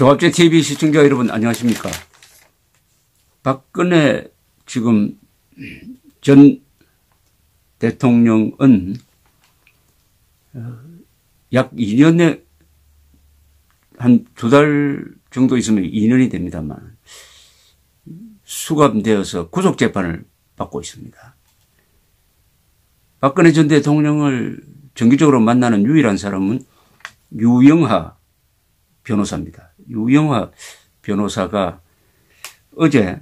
조합제 TV 시청자 여러분 안녕하십니까. 박근혜 지금 전 대통령은 약 2년에 한 2달 정도 있으면 2년이 됩니다만 수감되어서 구속재판을 받고 있습니다. 박근혜 전 대통령을 정기적으로 만나는 유일한 사람은 유영하 변호사입니다. 유영하 변호사가 어제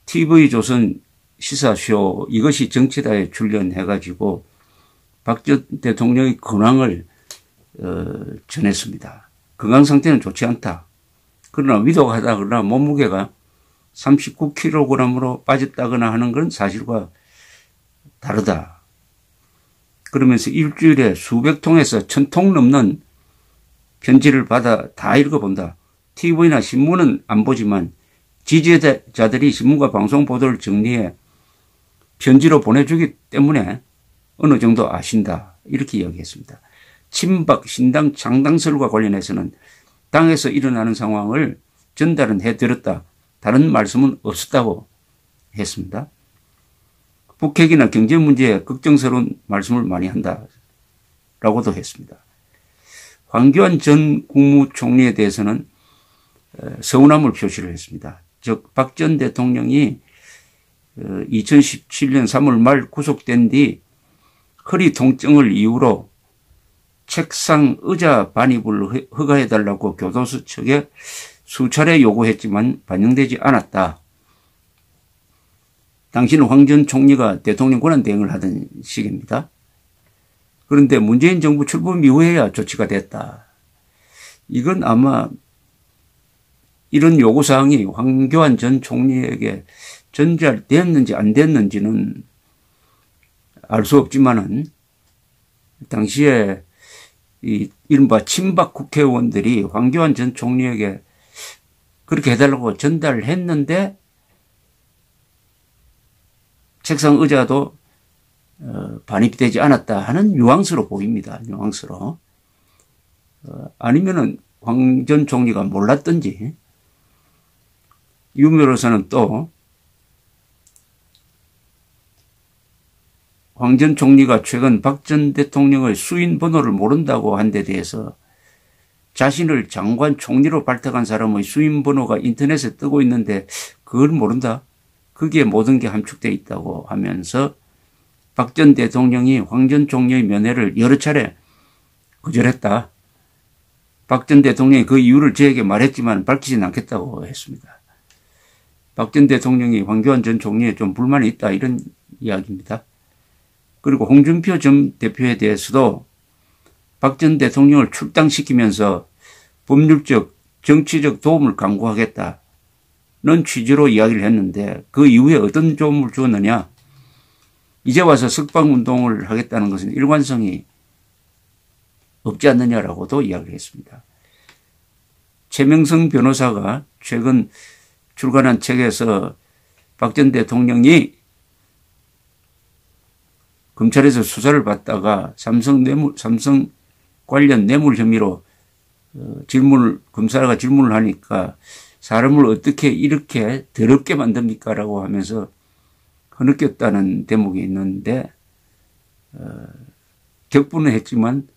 TV조선 시사쇼 이것이 정치다에 출연해가지고 박 전 대통령의 근황을 전했습니다. 건강 상태는 좋지 않다. 그러나 위독하다거나 몸무게가 39kg으로 빠졌다거나 하는 건 사실과 다르다. 그러면서 일주일에 수백 통에서 1000통 넘는 편지를 받아 다 읽어본다. TV나 신문은 안 보지만 지지자들이 신문과 방송 보도를 정리해 편지로 보내주기 때문에 어느 정도 아신다. 이렇게 이야기했습니다. 친박 신당 창당설과 관련해서는 당에서 일어나는 상황을 전달은 해드렸다. 다른 말씀은 없었다고 했습니다. 북핵이나 경제 문제에 걱정스러운 말씀을 많이 한다라고도 했습니다. 황교안 전 국무총리에 대해서는 서운함을 표시를 했습니다. 즉 박 전 대통령이 2017년 3월 말 구속된 뒤 허리 통증을 이유로 책상 의자 반입을 허가해달라고 교도소 측에 수차례 요구했지만 반영되지 않았다. 당시는 황 전 총리가 대통령 권한대행을 하던 시기입니다. 그런데 문재인 정부 출범 이후에야 조치가 됐다. 이건 아마 이런 요구사항이 황교안 전 총리에게 전달됐는지 안 됐는지는 알 수 없지만은 당시에 이 이른바 친박 국회의원들이 황교안 전 총리에게 그렇게 해달라고 전달을 했는데 책상 의자도 반입되지 않았다 하는 뉘앙스로 보입니다. 뉘앙스로. 아니면은 황 전 총리가 몰랐던지. 유묘로서는 또 황 전 총리가 최근 박 전 대통령의 수인 번호를 모른다고 한 데 대해서 자신을 장관 총리로 발탁한 사람의 수인 번호가 인터넷에 뜨고 있는데 그걸 모른다. 거기에 모든 게 함축되어 있다고 하면서 박 전 대통령이 황 전 총리의 면회를 여러 차례 거절했다. 박 전 대통령이 그 이유를 저에게 말했지만 밝히진 않겠다고 했습니다. 박 전 대통령이 황교안 전 총리에 좀 불만이 있다 이런 이야기입니다. 그리고 홍준표 전 대표에 대해서도 박 전 대통령을 출당시키면서 법률적 정치적 도움을 강구하겠다는 취지로 이야기를 했는데 그 이후에 어떤 도움을 주었느냐. 이제 와서 석방운동을 하겠다는 것은 일관성이 없지 않느냐라고도 이야기를 했습니다. 최명성 변호사가 최근 출간한 책에서 박 전 대통령이 검찰에서 수사를 받다가 삼성 관련 뇌물 혐의로 검사가 질문을 하니까 사람을 어떻게 이렇게 더럽게 만듭니까? 라고 하면서 흐느꼈다는 대목이 있는데 격분은 했지만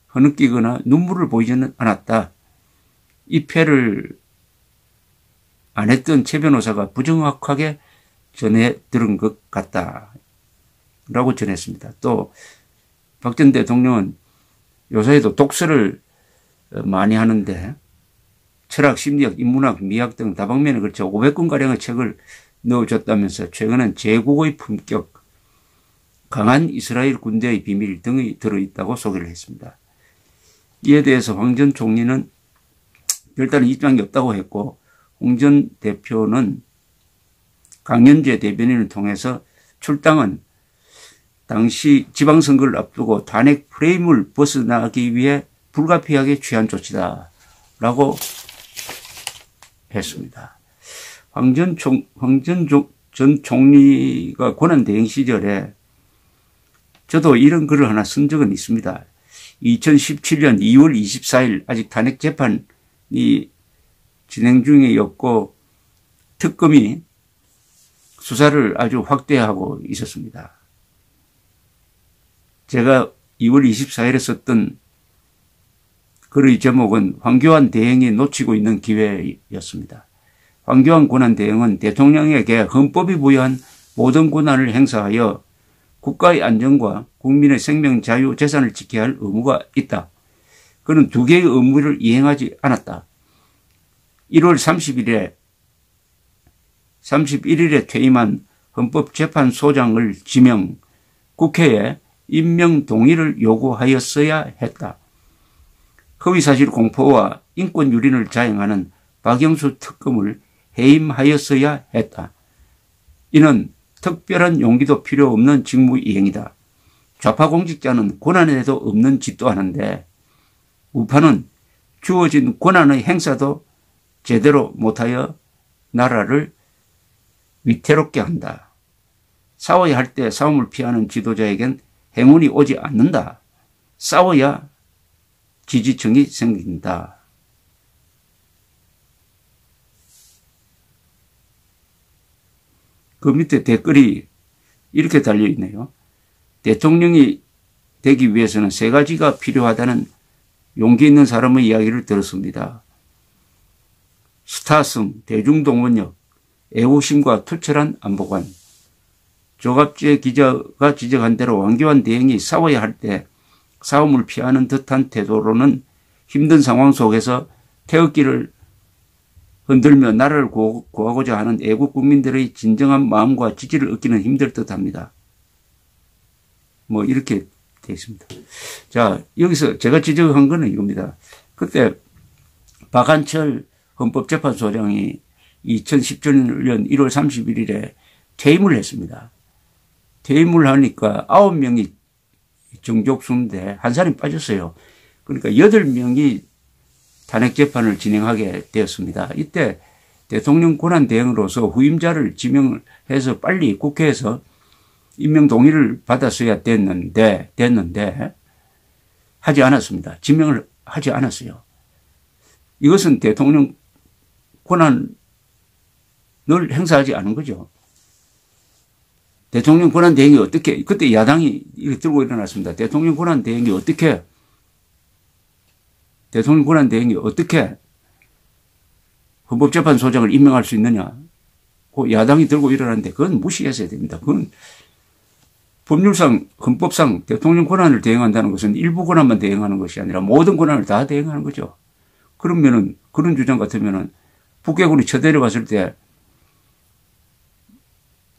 흐느끼거나 눈물을 보이지는 않았다. 이 패를 안 했던 최 변호사가 부정확하게 전해 들은 것 같다. 라고 전했습니다. 또 박 전 대통령은 요새에도 독서를 많이 하는데 철학, 심리학, 인문학, 미학 등 다방면에 걸쳐 500권가량의 책을 넣어줬다면서 최근엔 제국의 품격, 강한 이스라엘 군대의 비밀 등이 들어있다고 소개를 했습니다. 이에 대해서 황 전 총리는 별다른 입장이 없다고 했고 홍 전 대표는 강연재 대변인을 통해서 출당은 당시 지방선거를 앞두고 탄핵 프레임을 벗어나기 위해 불가피하게 취한 조치다라고 했습니다. 황 전 총리가 권한대행 시절에 저도 이런 글을 하나 쓴 적은 있습니다. 2017년 2월 24일 아직 탄핵 재판이 진행 중이었고 특검이 수사를 아주 확대하고 있었습니다. 제가 2월 24일에 썼던 글의 제목은 황교안 대행이 놓치고 있는 기회였습니다. 황교안 권한대행은 대통령에게 헌법이 부여한 모든 권한을 행사하여 국가의 안전과 국민의 생명, 자유, 재산을 지켜야 할 의무가 있다. 그는 두 개의 의무를 이행하지 않았다. 1월 31일에 퇴임한 헌법재판소장을 지명, 국회에 임명 동의를 요구하였어야 했다. 허위사실 공포와 인권 유린을 자행하는 박영수 특검을 해임하였어야 했다. 이는 특별한 용기도 필요 없는 직무 이행이다. 좌파 공직자는 권한에도 없는 짓도 하는데 우파는 주어진 권한의 행사도 제대로 못하여 나라를 위태롭게 한다. 싸워야 할 때 싸움을 피하는 지도자에겐 행운이 오지 않는다. 싸워야 지지층이 생긴다. 그 밑에 댓글이 이렇게 달려있네요. 대통령이 되기 위해서는 세 가지가 필요하다는 용기 있는 사람의 이야기를 들었습니다. 스타성, 대중동원력, 애호심과 투철한 안보관. 조갑재 기자가 지적한 대로 황교안 대행이 싸워야 할 때 싸움을 피하는 듯한 태도로는 힘든 상황 속에서 태극기를 흔들며 나라를 구하고자 하는 애국 국민들의 진정한 마음과 지지를 얻기는 힘들 듯합니다. 뭐 이렇게 되어 있습니다. 자, 여기서 제가 지적한 거는 이겁니다. 그때 박한철 헌법재판소장이 2017년 1월 31일에 퇴임을 했습니다. 퇴임을 하니까 9명이 정족수인데 한 사람이 빠졌어요. 그러니까 8명이 탄핵재판을 진행하게 되었습니다. 이때 대통령 권한대행으로서 후임자를 지명해서 빨리 국회에서 임명 동의를 받았어야 됐는데 하지 않았습니다. 지명을 하지 않았어요. 이것은 대통령 권한을 행사하지 않은 거죠. 대통령 권한대행이 어떻게, 그때 야당이 이렇게 들고 일어났습니다. 대통령 권한대행이 어떻게 헌법재판소장을 임명할 수 있느냐. 그 야당이 들고 일어났는데 그건 무시했어야 됩니다. 그건 법률상, 헌법상 대통령 권한을 대행한다는 것은 일부 권한만 대행하는 것이 아니라 모든 권한을 다 대행하는 거죠. 그러면은, 그런 주장 같으면은 북괴군이 쳐들어갔을 때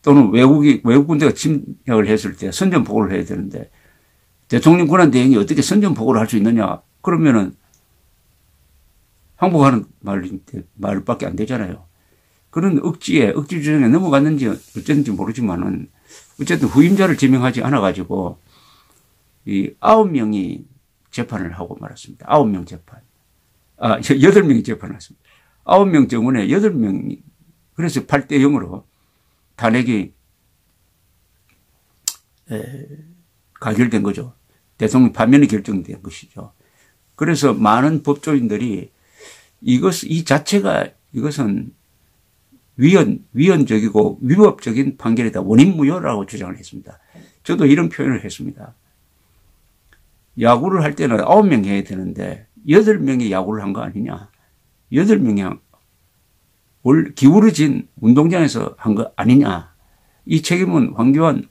또는 외국 군대가 침략을 했을 때 선전포고를 해야 되는데 대통령 권한 대행이 어떻게 선전포고를 할 수 있느냐. 그러면은 항복하는 말밖에 안 되잖아요. 그런 억지 주장에 넘어갔는지 어쨌든지 모르지만은 어쨌든 후임자를 지명하지 않아가지고 이 9명이 재판을 하고 말았습니다. 9명 재판. 8명이 재판을 했습니다. 9명 정원에 8명이 그래서 8대 0으로 탄핵이 가결된 거죠. 대통령 파면이 결정된 것이죠. 그래서 많은 법조인들이 이것은 위헌적이고 위법적인 판결이다. 원인무효라고 주장을 했습니다. 저도 이런 표현을 했습니다. 야구를 할 때는 9명 해야 되는데 8명이 야구를 한 거 아니냐. 8명이 기울어진 운동장에서 한 거 아니냐. 이 책임은 황교안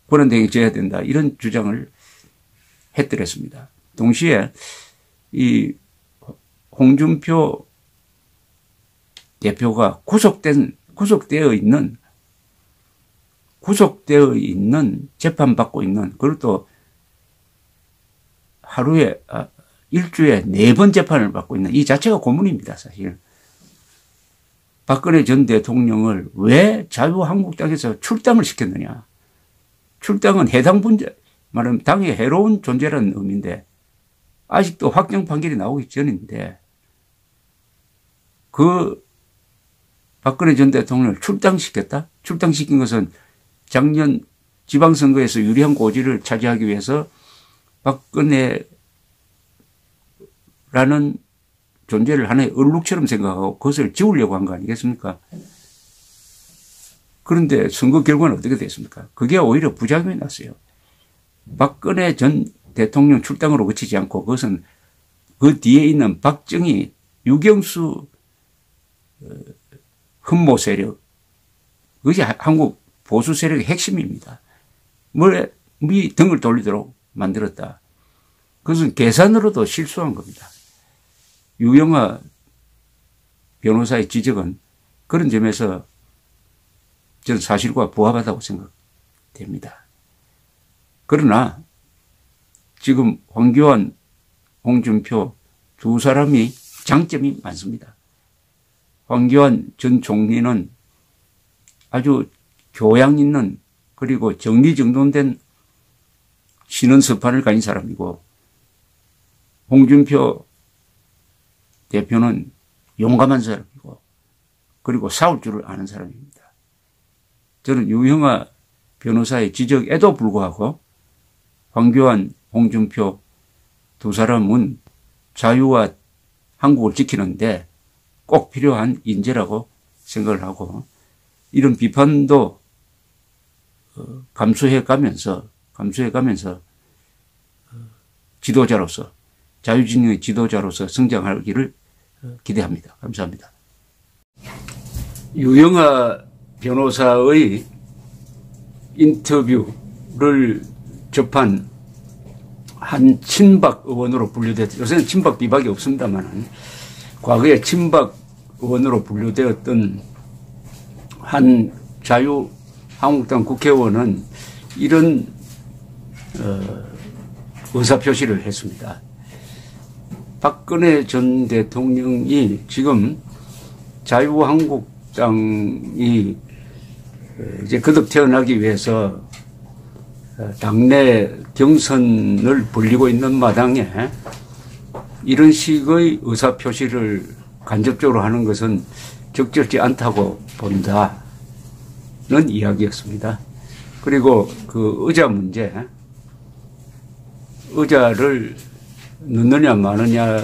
권한대행이 져야 된다. 이런 주장을 했더랬습니다. 동시에 이 홍준표 대표가 구속되어 있는 재판받고 있는 그리고 또 일주에 4번 재판을 받고 있는 이 자체가 고문입니다. 사실. 박근혜 전 대통령을 왜 자유한국당에서 출당을 시켰느냐. 출당은 해당 분자, 말하면 당의 해로운 존재라는 의미인데 아직도 확정 판결이 나오기 전인데 그 박근혜 전 대통령을 출당시켰다? 출당시킨 것은 작년 지방선거에서 유리한 고지를 차지하기 위해서 박근혜라는 존재를 하나의 얼룩처럼 생각하고 그것을 지우려고 한 거 아니겠습니까? 그런데 선거 결과는 어떻게 됐습니까? 그게 오히려 부작용이 났어요. 박근혜 전 대통령 출당으로 그치지 않고 그것은 그 뒤에 있는 박정희, 유경수 흠모 세력, 그것이 한국 보수 세력의 핵심입니다. 미 등을 돌리도록 만들었다. 그것은 계산으로도 실수한 겁니다. 유영하 변호사의 지적은 그런 점에서 저는 사실과 부합하다고 생각됩니다. 그러나 지금 황교안, 홍준표 두 사람이 장점이 많습니다. 황교안 전 총리는 아주 교양 있는 그리고 정리정돈된 신원서판을 가진 사람이고 홍준표 대표는 용감한 사람이고 그리고 싸울 줄을 아는 사람입니다. 저는 유영하 변호사의 지적에도 불구하고 황교안, 홍준표 두 사람은 자유와 한국을 지키는데 꼭 필요한 인재라고 생각을 하고 이런 비판도 감수해 가면서 지도자로서 자유진영의 지도자로서 성장하기를 기대합니다. 감사합니다. 유영하 변호사의 인터뷰를 접한 한 친박 의원으로 분류됐, 요새는 친박 비박이 없습니다만 과거에 친박 의원으로 분류되었던 한 자유한국당 국회의원은 이런 의사표시를 했습니다. 박근혜 전 대통령이 지금 자유한국당이 이제 거듭 태어나기 위해서 당내 경선을 벌이고 있는 마당에 이런 식의 의사표시를 간접적으로 하는 것은 적절치 않다고 본다는 이야기였습니다. 그리고 그 의자 문제, 의자를 넣느냐 마느냐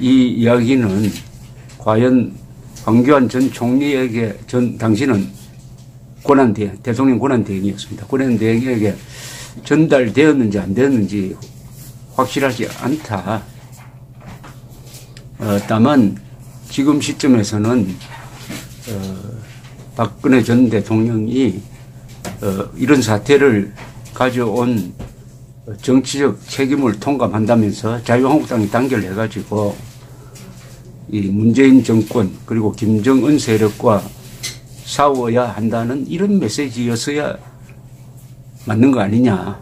이 이야기는 과연 황교안 전 총리에게 당시는 대통령 권한대행이었습니다. 권한대행에게 전달되었는지 안 되었는지 확실하지 않다. 다만 지금 시점에서는 박근혜 전 대통령이 이런 사태를 가져온 정치적 책임을 통감한다면서 자유한국당이 단결해가지고 이 문재인 정권 그리고 김정은 세력과 싸워야 한다는 이런 메시지였어야 맞는 거 아니냐.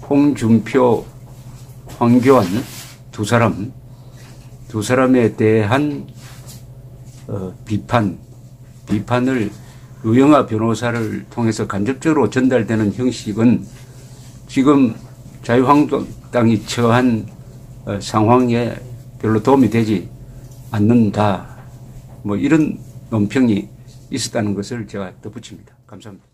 홍준표, 황교안 두 사람에 대한 비판을 유영하 변호사를 통해서 간접적으로 전달되는 형식은 지금 자유한국당이 처한 상황에 별로 도움이 되지 않는다. 뭐 이런 논평이 있었다는 것을 제가 덧붙입니다. 감사합니다.